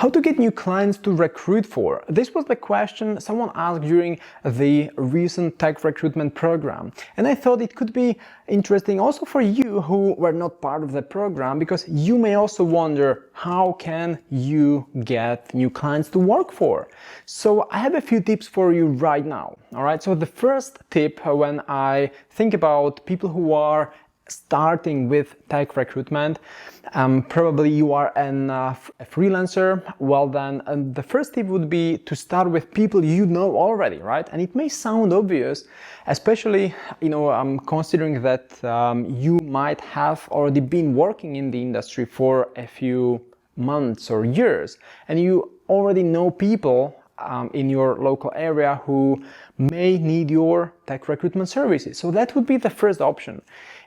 How to get new clients to recruit for? This was the question someone asked during the recent tech recruitment program. And I thought it could be interesting also for you who were not part of the program, because you may also wonder, how can you get new clients to work for? So I have a few tips for you right now. All right. So the first tip, when I think about people who are starting with tech recruitment, probably you are a freelancer. Well, then the first tip would be to start with people you know already, right? And it may sound obvious, especially considering that you might have already been working in the industry for a few months or years, and you already know people in your local area who may need your tech recruitment services. So that would be the first option.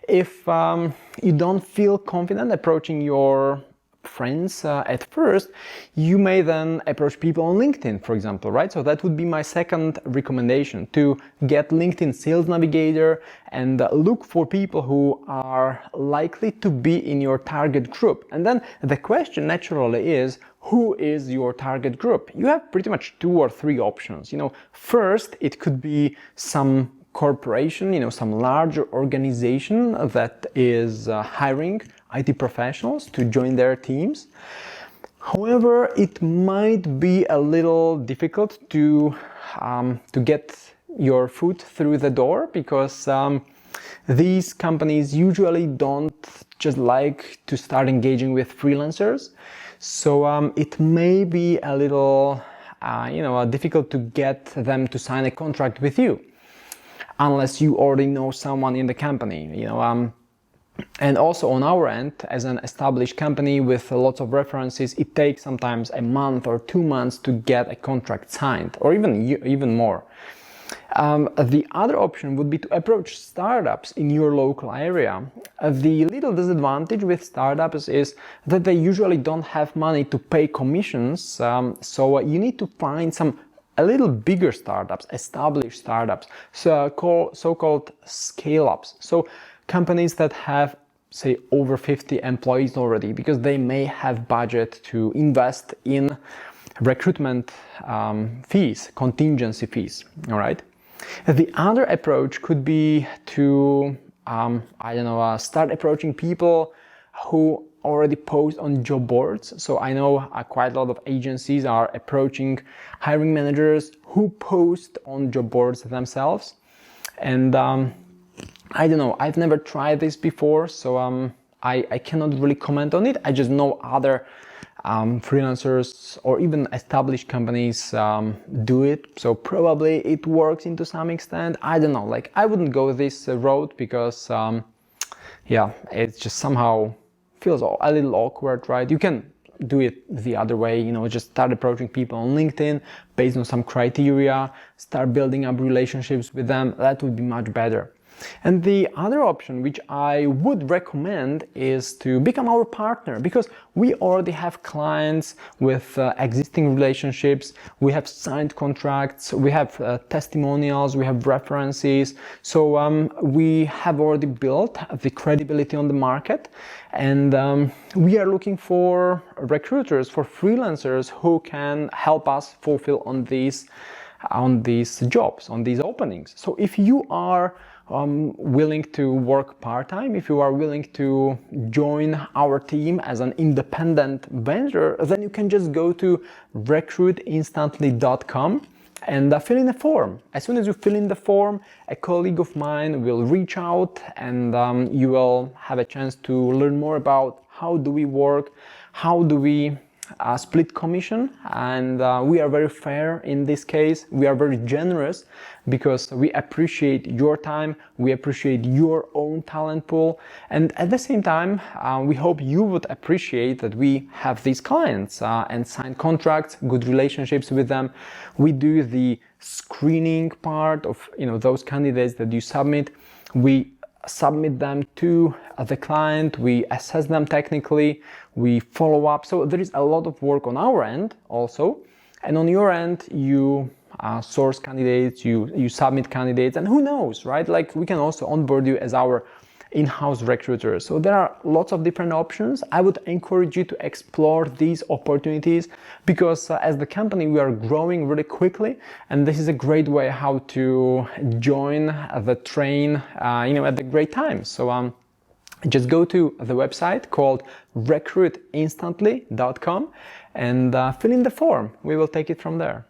If you don't feel confident approaching your friends at first, you may then approach people on LinkedIn, for example, right? So that would be my second recommendation, to get LinkedIn Sales Navigator and look for people who are likely to be in your target group. And then the question naturally is, who is your target group? You have pretty much 2 or 3 options. First, it could be some corporation, some larger organization that is hiring IT professionals to join their teams. However, it might be a little difficult to get your foot through the door, because these companies usually don't just like to start engaging with freelancers. So it may be a little difficult to get them to sign a contract with you, unless you already know someone in the company, and also on our end, as an established company with lots of references, it takes sometimes a month or 2 months to get a contract signed, or even more. The other option would be to approach startups in your local area. The little disadvantage with startups is that they usually don't have money to pay commissions, so you need to find some a little bigger startups, established startups, so-called scale-ups. So companies that have, say, over 50 employees already, because they may have budget to invest in recruitment fees, contingency fees, all right? The other approach could be to, start approaching people who already post on job boards. So I know quite a lot of agencies are approaching hiring managers who post on job boards themselves. And I've never tried this before, so I cannot really comment on it. I just know other freelancers or even established companies do it, so probably it works into some extent. I don't know, I wouldn't go this road, because it just somehow feels a little awkward, right? You can do it the other way, just start approaching people on LinkedIn based on some criteria, start building up relationships with them. That would be much better. And the other option, which I would recommend, is to become our partner, because we already have clients with existing relationships, we have signed contracts, we have testimonials, we have references. So we have already built the credibility on the market, and we are looking for recruiters, for freelancers who can help us fulfill on these jobs, on these openings. So if you are willing to work part-time, if you are willing to join our team as an independent vendor, then you can just go to recruitinstantly.com and fill in a form. As soon as you fill in the form, a colleague of mine will reach out, and you will have a chance to learn more about how do we work, how do we split commission, and we are very fair in this case. We are very generous because we appreciate your time, we appreciate your own talent pool, and at the same time we hope you would appreciate that we have these clients and sign contracts, good relationships with them. We do the screening part of those candidates that you submit. We submit them to the client, we assess them technically, we follow up. So there is a lot of work on our end also, and on your end you source candidates, you submit candidates, and who knows, right? We can also onboard you as our in-house recruiters. So there are lots of different options. I would encourage you to explore these opportunities because as the company, we are growing really quickly, and this is a great way how to join the train, at the great time. So just go to the website called recruitinstantly.com and fill in the form. We will take it from there.